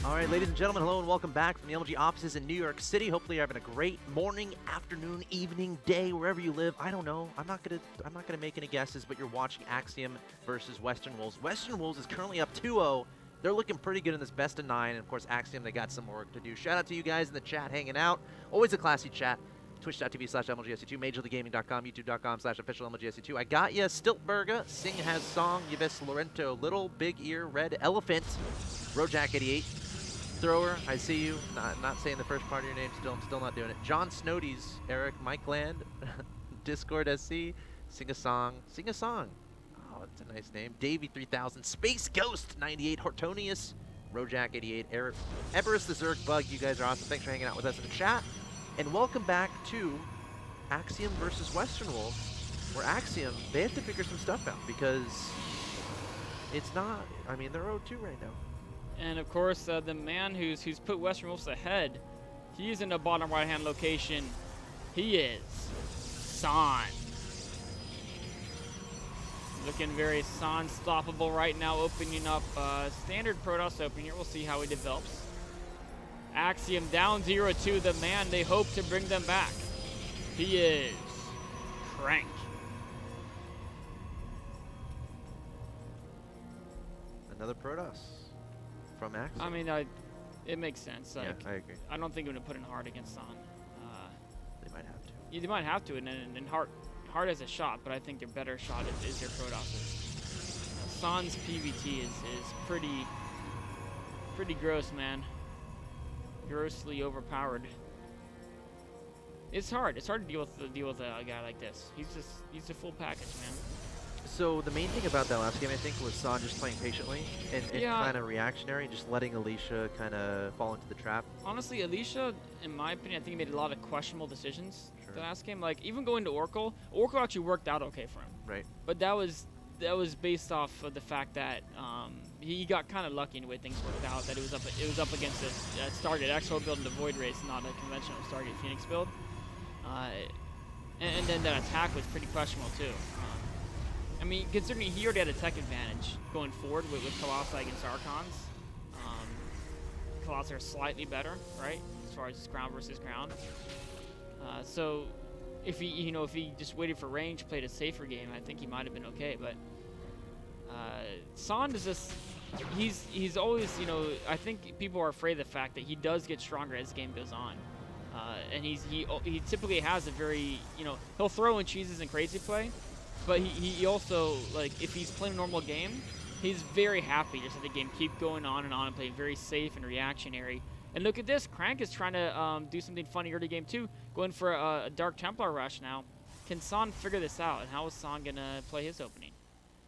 All right, ladies and gentlemen, hello and welcome back from the LG offices in New York City. Hopefully you're having a great morning, afternoon, evening, day, wherever you live. I don't know. I'm not gonna make any guesses, but you're watching Axiom versus Western Wolves. Western Wolves is currently up 2-0. They're looking pretty good in this best of 9, and of course Axiom, they got some work to do. Shout out to you guys in the chat hanging out. Always a classy chat. Twitch.tv/MLGSC2, MajorLeagueGaming.com, YouTube.com/official MLGSC2. I got ya, Stiltberga, Sing Has Song, Yves Lorento, Little Big Ear, Red Elephant, Rojack88, Thrower, I see you. Not saying the first part of your name. I'm still not doing it. John Snodies, Eric, Mike Land, Discord SC, Sing a Song. Sing a Song. Oh, that's a nice name. Davey 3000, Space Ghost 98, Hortonius, Rojack 88, Eric, Everest the Zerg Bug. You guys are awesome. Thanks for hanging out with us in the chat. And welcome back to Axiom versus Western Wolves, where Axiom, they have to figure some stuff out because it's not, I mean, they're 0-2 right now. And of course, the man who's put Western Wolves ahead, he's in the bottom right-hand location. He is San. Looking very San-stoppable right now, opening up standard Protoss opening here. We'll see how he develops. Axiom down 0-2, the man they hope to bring them back. He is Crank. Another Protoss. From Axiom. I mean, it makes sense. Like, yeah, I agree. I don't think I'm gonna put in hard against San. They might have to. Yeah, they might have to, and hard has a shot, but I think their better shot is their Protosses. San's PVT is pretty gross, man. Grossly overpowered. It's hard. It's hard to deal with a guy like this. He's a full package, man. So the main thing about that last game, I think, was San just playing patiently and Yeah. kind of reactionary, just letting Alicia kind of fall into the trap. Honestly, Alicia, in my opinion, I think he made a lot of questionable decisions Sure. the last game. Like, even going to Oracle actually worked out okay for him. Right. But that was based off of the fact that he got kind of lucky in the way things worked out. That it was up against a Stargate Expo build in the Void Race, not a conventional Stargate Phoenix build. And then that attack was pretty questionable too. I mean, considering he already had a tech advantage going forward with Colossi against Archons. Colossi are slightly better, right, as far as ground versus ground. So if he just waited for range, played a safer game, I think he might have been okay. But San is just he's always, I think people are afraid of the fact that he does get stronger as the game goes on. And he typically has a very, he'll throw in cheeses and crazy play. But he also, like, if he's playing a normal game, he's very happy just let the game keep going on and play very safe and reactionary. And look at this, Crank is trying to do something funny early game too, going for a Dark Templar rush now. Can San figure this out, and how is San going to play his opening?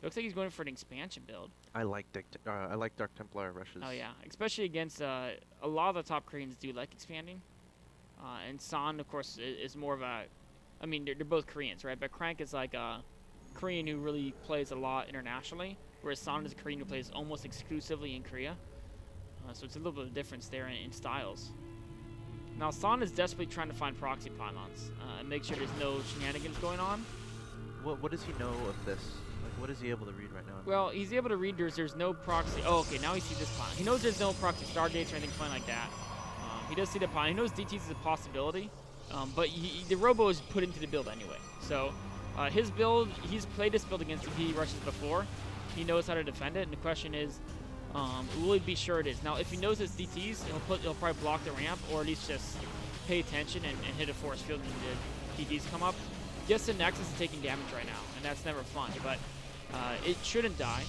It looks like he's going for an expansion build. I like Dark Templar rushes. Oh yeah, especially against a lot of the top Koreans do like expanding. And San, of course, is more of a, I mean, they're both Koreans, right? But Crank is like a Korean who really plays a lot internationally, whereas San is a Korean who plays almost exclusively in Korea. So it's a little bit of a difference there in styles. Now San is desperately trying to find proxy pylons and make sure there's no shenanigans going on. What does he know of this? Like, what is he able to read right now? Well, he's able to read there's no proxy. Oh, okay, now he sees this pylon. He knows there's no proxy stargates or anything fun like that. He does see the pylon. He knows DTs is a possibility, but the Robo is put into the build anyway. So his build, he's played this build against DT rushes before. He knows how to defend it, and the question is, will he be sure it is? Now, if he knows it's DTs, he'll probably block the ramp, or at least just pay attention and hit a force field when the DTs come up. Just the Nexus is taking damage right now, and that's never fun, but it shouldn't die.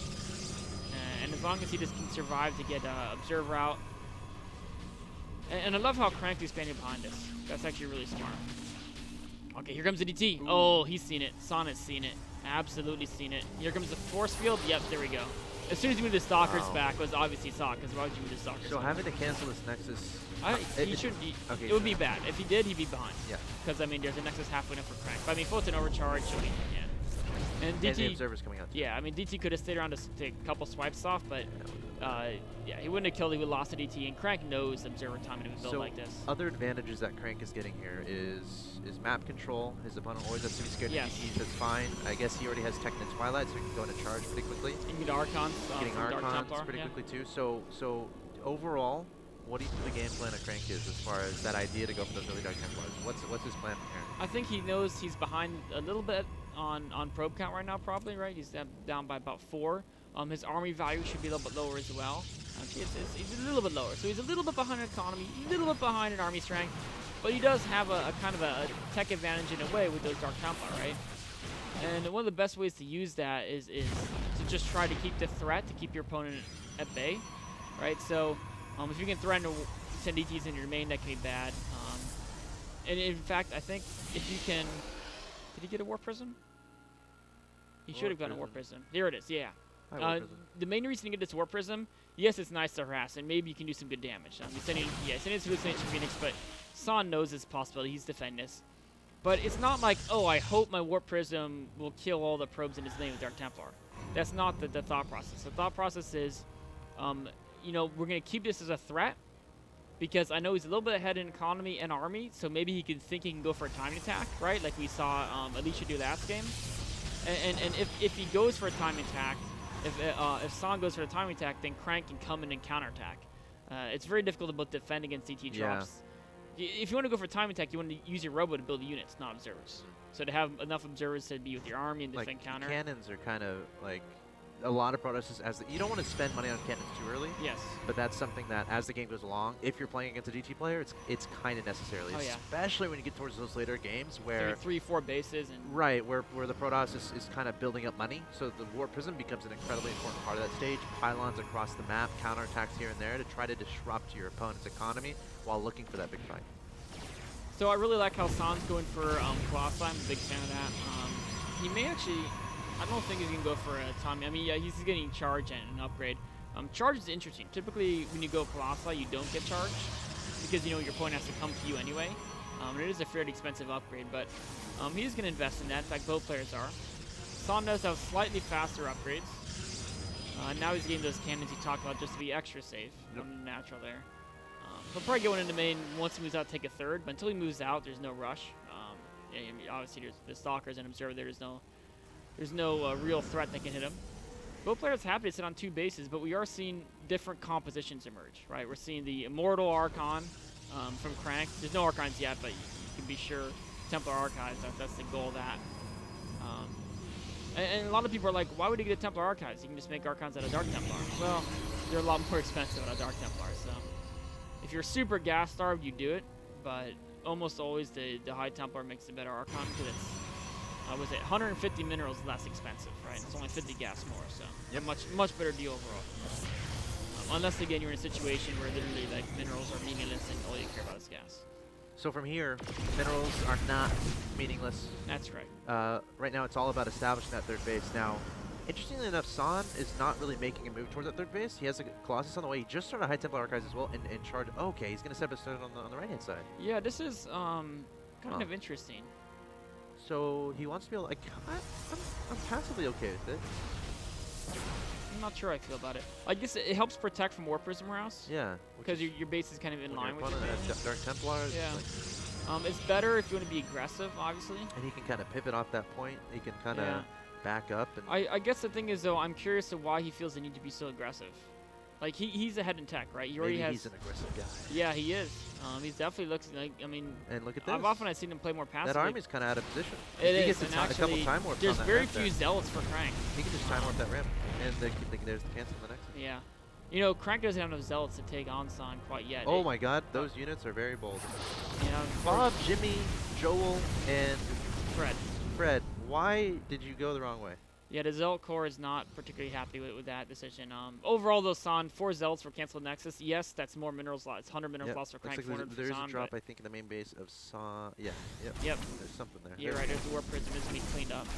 And as long as he just can survive to get Observer out. And I love how Crank expanded behind us. That's actually really smart. Okay, here comes the DT. Ooh. Oh, he's seen it. San has seen it. Absolutely seen it. Here comes the force field. Yep, there we go. As soon as he moved the Stalkers back, was obviously San, because why would you move the Stalkers So back? having to cancel this Nexus... He shouldn't be. Okay, it would be bad. If he did, he'd be behind. Yeah. Because, I mean, there's a Nexus halfway up for Crank. But, I mean, Photon overcharge, yeah. And DT... And the Observer's coming out too. Yeah, I mean, DT could have stayed around to take a couple swipes off, but... yeah, he wouldn't have killed. He would have lost the DT, and Crank knows Observer timing to build like this. Other advantages that Crank is getting here is map control. His opponent always has to be scared of DTs. That's fine. I guess he already has Tech and Twilight, so he can go into charge pretty quickly. And get Archons. Getting Archons pretty quickly too. So overall, what do you think the game plan of Crank is as far as that idea to go for those early Dark Templars? What's his plan from here? I think he knows he's behind a little bit on probe count right now, probably, right? He's down by about 4. His army value should be a little bit lower as well. Actually, he's a little bit lower. So he's a little bit behind in economy, a little bit behind in army strength, but he does have a kind of a tech advantage in a way with those Dark Templar, right? And one of the best ways to use that is to just try to keep the threat, to keep your opponent at bay, right? So if you can threaten to send ETs into your main, that can be bad. And in fact, I think if you can... Did he get a Warp Prism? He should have gotten a Warp Prism. There it is, yeah. The main reason to get this Warp Prism, yes, it's nice to harass, and maybe you can do some good damage. You're sending this Hallucination Phoenix, but San knows this possibility. He's defending this. But it's not like, oh, I hope my Warp Prism will kill all the probes in his lane with Dark Templar. That's not the thought process. The thought process is, you know, we're going to keep this as a threat, because I know he's a little bit ahead in economy and army, so maybe he can think he can go for a timing attack, right? Like we saw Alicia do last game. And if he goes for a timing attack, if San goes for a timing attack, then Crank can come in and counterattack. It's very difficult to both defend against CT drops. If you want to go for a timing attack, you want to use your robo to build units, not observers. So to have enough observers to be with your army and defend counter. Cannons are kind of like a lot of protoss as you don't want to spend money on cannons too early. Yes. But that's something that as the game goes along, if you're playing against a GT player, it's kind of necessary, especially when you get towards those later games where 3-4 bases and where the protoss is kind of building up money. So the Warp Prism becomes an incredibly important part of that stage. Pylons across the map, counterattacks here and there to try to disrupt your opponent's economy while looking for that big fight. So I really like how San's going for Colossi. I'm a big fan of that. He may actually... I don't think he's going to go for a Tommy. I mean, yeah, he's getting charge and an upgrade. Charge is interesting. Typically, when you go Colossi, you don't get charge because, you know, your opponent has to come to you anyway. And it is a fairly expensive upgrade, but he's going to invest in that. In fact, both players are. San does have slightly faster upgrades. Now he's getting those cannons he talked about just to be extra safe. Natural there. He'll probably go into main once he moves out, take a third, but until he moves out, there's no rush. I mean, obviously, there's the Stalkers and Observer. There's no real threat that can hit him. Both players happy to sit on 2 bases, but we are seeing different compositions emerge, right? We're seeing the Immortal Archon from Crank. There's no Archons yet, but you can be sure Templar Archives, that's the goal of that. And a lot of people are like, why would he get a Templar Archives? You can just make Archons out of Dark Templar. Well, they're a lot more expensive out of Dark Templar, so if you're super gas-starved, you do it, but almost always the High Templar makes a better Archon because it's was it 150 minerals less expensive, right? It's only 50 gas more, so much better deal overall. Unless again you're in a situation where literally like minerals are meaningless and all you care about is gas. So from here, minerals are not meaningless. That's right. Right now it's all about establishing that third base. Now, interestingly enough, San is not really making a move towards that third base. He has a Colossus on the way. He just started High Templar Archives as well and charge. Okay, he's going to set up a start on the right-hand side. Yeah, this is kind of interesting. So he wants to be able, like, I'm passively okay with it. I'm not sure I feel about it. I guess it helps protect from Warp Prism Rouse. Yeah. Because your base is kind of in line with your base. Dark Templars. Yeah. It's better if you want to be aggressive, obviously. And he can kind of pivot off that point. He can kind of back up. And I guess the thing is, though, I'm curious to why he feels the need to be so aggressive. Like, he's ahead in tech, right? He already has... he's an aggressive guy. Yeah, he is. He definitely looks like, I mean... And look at this. I've seen him play more passively. That army's kind of out of position. It he is, gets a couple time warps there's on that very ramp few there. Zealots for Crank. He can just time warp that ramp. And there's the cancel on the next one. Yeah. You know, Crank doesn't have enough Zealots to take on San quite yet. Oh my god, those units are very bold. You know, Bob, Jimmy, Joel, and... Fred, why did you go the wrong way? Yeah, the Zealot Core is not particularly happy with that decision. Overall, though, San, 4 Zealots for Cancel Nexus. Yes, that's more minerals loss. It's 100 minerals loss for Crank, 400 for San. There's a drop, I think, in the main base of San. Yeah, Yep. There's something there. You're right, there's the Warp Prism is being cleaned up.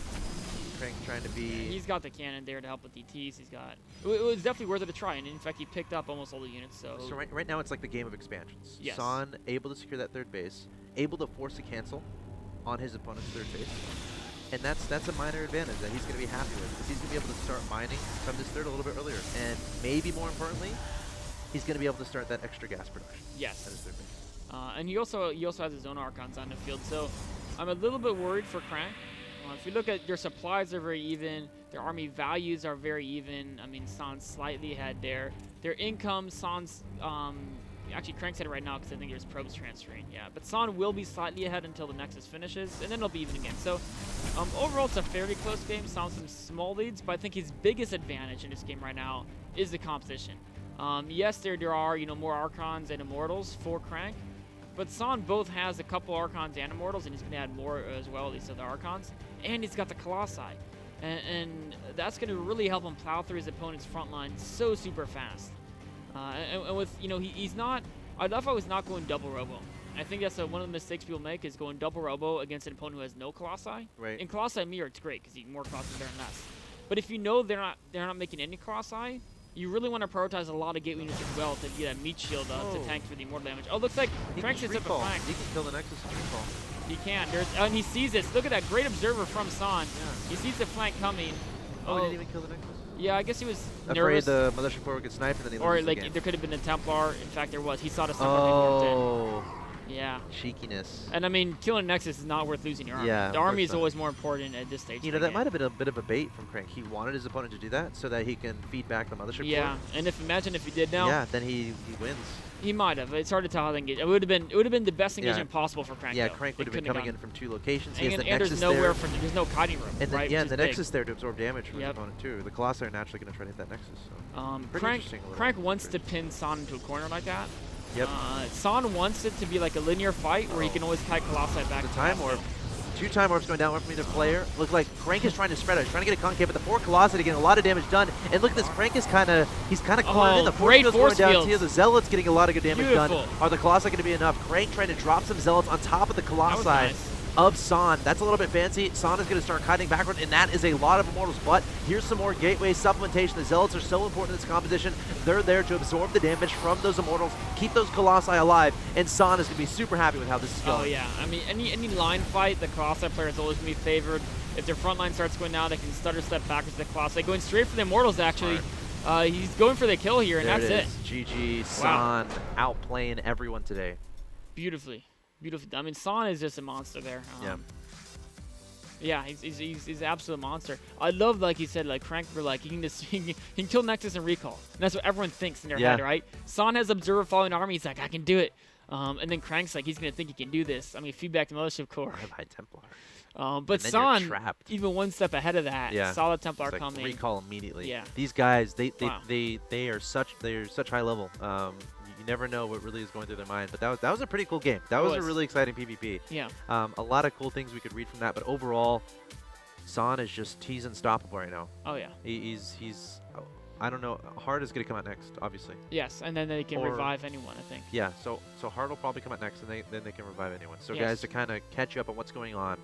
Crank trying to be... He's got the cannon there to help with DTs. He's got... It was definitely worth it to try, and in fact, he picked up almost all the units, so... So right now, it's like the game of expansions. Yes. San able to secure that third base, able to force a cancel on his opponent's third base. And that's a minor advantage that he's going to be happy with, because he's going to be able to start mining from this third a little bit earlier. And maybe more importantly, he's going to be able to start that extra gas production. Yes. At his third base. And he also has his own Archons on the field, so I'm a little bit worried for Crank. If you look at their supplies are very even, their army values are very even. I mean, San's slightly ahead there. Their income, San's Actually, Crank's ahead right now because I think there's probes transferring. Yeah, but Son will be slightly ahead until the Nexus finishes, and then it'll be even again. So overall, it's a fairly close game. Son some small leads, but I think his biggest advantage in this game right now is the composition. Yes, there are more Archons and Immortals for Crank, but Son both has a couple Archons and Immortals, and he's going to add more as well, at least of the Archons, and he's got the Colossi. And that's going to really help him plow through his opponent's front line so super fast. And with, he's not, I love how he's not going double robo. I think that's one of the mistakes people make is going double robo against an opponent who has no Colossi. Right. In Colossi Mirror, it's great because you more Colossi better than less. But if you know they're not making any Colossi, you really want to prioritize a lot of gateway units as well to get that meat shield to tank for the immortal damage. Oh, looks like Crank sits up a flank. He can kill the Nexus and recall. He can. And he sees this. Look at that great observer from Son. Yeah. He sees the flank coming. Oh, he didn't even kill the Nexus? Yeah, I guess he was afraid nervous. the Mothership Core would get sniped and then he or loses like the game. there could have been a Templar. In fact, there was. He saw the Templar. Oh. Yeah. Cheekiness. And I mean, killing Nexus is not worth losing your army. Yeah, the army is always more important at this stage. That might have been a bit of a bait from Crank. He wanted his opponent to do that so that he can feed back the Mothership Yeah, Core. and imagine if he did now. Yeah, then he wins. He might have. It's hard to tell how they engage. It would have been the best engagement possible for Crank. Yeah, though. Crank would have been coming in from 2 locations. He And, has the and Nexus there's nowhere there. there's no kiting room. And right? yeah, which the is big. Nexus there to absorb damage from his opponent too. The Colossi are naturally going to try to hit that Nexus. So. Crank wants to pin Son into a corner like that. Yep. Son wants it to be like a linear fight where he can always kite Colossi back. The time warp. 2 time warps going down, one from either player. Looks like Crank is trying to spread out. He's trying to get a concave, but the 4 Colossi to get a lot of damage done. And look at this, Crank is kind of cornered in. The force field's going down here. The Zealot's getting a lot of good damage done. Are the Colossi going to be enough? Crank trying to drop some Zealots on top of the Colossi of Son. That's a little bit fancy. Son is going to start kiting backward, and that is a lot of Immortals. But here's some more gateway supplementation. The Zealots are so important in this composition. They're there to absorb the damage from those Immortals, keep those Colossi alive, and Son is going to be super happy with how this is going. Oh yeah, I mean any line fight, the Colossi player is always going to be favored. If their front line starts going down, they can stutter step backwards to the Colossi. Going straight for the Immortals actually. He's going for the kill here, and that's it. GG, Son outplaying everyone today. Beautifully. I mean, Son is just a monster there. Yeah, he's an absolute monster. I love, like you said, like Crank for like he can kill Nexus and recall. And that's what everyone thinks in their head, right? Son has observer following army. He's like, I can do it. And then Crank's like, he's gonna think he can do this. I mean, feedback to Mothership Core. I have High Templar. But Son, even one step ahead of that. Yeah. Solid Templar like coming. Recall immediately. Yeah. These guys, they are such high level. You never know what really is going through their mind. But that was a pretty cool game. That was a really exciting PvP. Yeah. A lot of cool things we could read from that. But overall, Son is he's unstoppable right now. Oh yeah. He's I don't know. Hard is going to come out next, obviously. Yes, and then they can revive anyone, I think. Yeah. So Hard will probably come out next, and then they can revive anyone. So guys, to kind of catch you up on what's going on.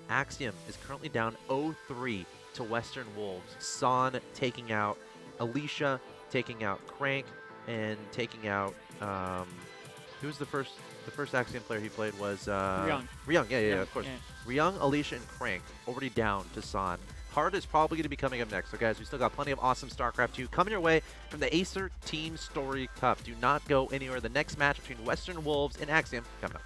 Axiom is currently down 0-3 to Western Wolves. Son taking out Alicia, taking out Crank, and taking out who was the first Axiom player he played was Ryung. Ryung, yeah, of course. Ryung, Alicia, and Crank already down to Son. Hard is probably going to be coming up next. So guys, we still got plenty of awesome StarCraft 2 coming your way from the Acer TeamStory Cup. Do not go anywhere. The next match between Western Wolves and Axiom coming up.